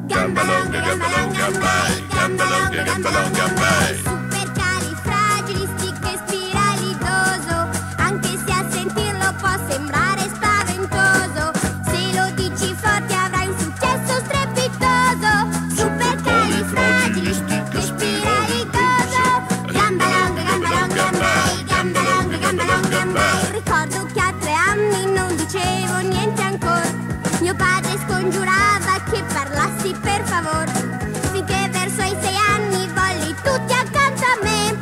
Gamba longa, gamba longa, vai. Gamba longa, gamba longa, vai. Supercalifragilistichespiralidoso, anche se a sentirlo può sembrare spaventoso. Se lo dici forte avrai un successo strepitoso. Supercalifragilistichespiralidoso. Gamba longa, gamba longa, vai. Gamba longa, gamba longa, vai. Ricordo che a 3 anni non dicevo niente ancora. Mio padre scongiurava che parlassi per favore, finché verso i 6 anni volli tutti accanto a me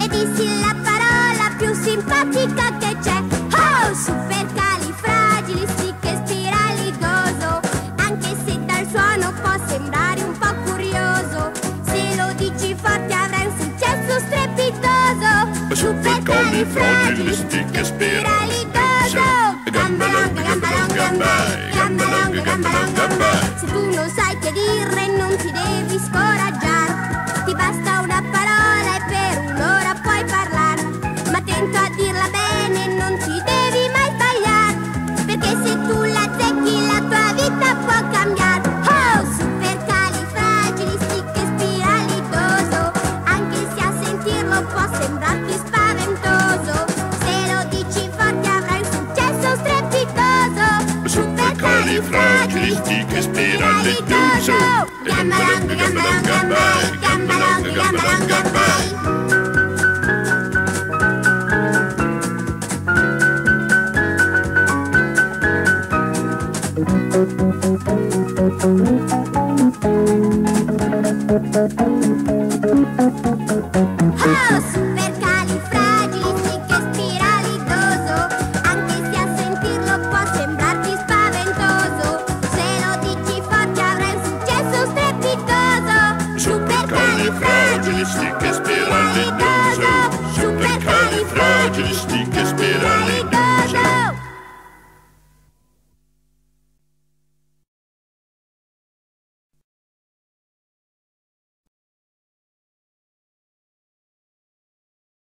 e dissi la parola più simpatica che c'è. Oh, supercalifragilistichespiralidoso, anche se dal suono può sembrare un po' curioso. Se lo dici forte avrai un successo strepitoso. Supercalifragilistichespiralidoso. Gamba longa, gamba longa, vai. Gamba longa, gamba longa, vai. Se tu non sai che dire non ti devi scoraggiare. Ti basta una parola e per un'ora puoi parlare. Ma attento a dirla bene, non ti devi mai sbagliare, perché se tu la azzecchi la tua vita può cambiare. Oh, supercalifragilistichespiralidoso, anche se a sentirlo può sembrarti spaventoso. Se lo dici forte avrai un successo strepitoso. Supercalifragilistichespiralidoso. Gamba longa, gamba longa, vai. Gamba longa, gamba longa, vai. Oh, supercalifragilistichespiralidoso, anche se a sentirlo può sembrarti spaventoso. Se lo dici forte avrai un successo strepitoso. Supercalifragilistichespiralidoso.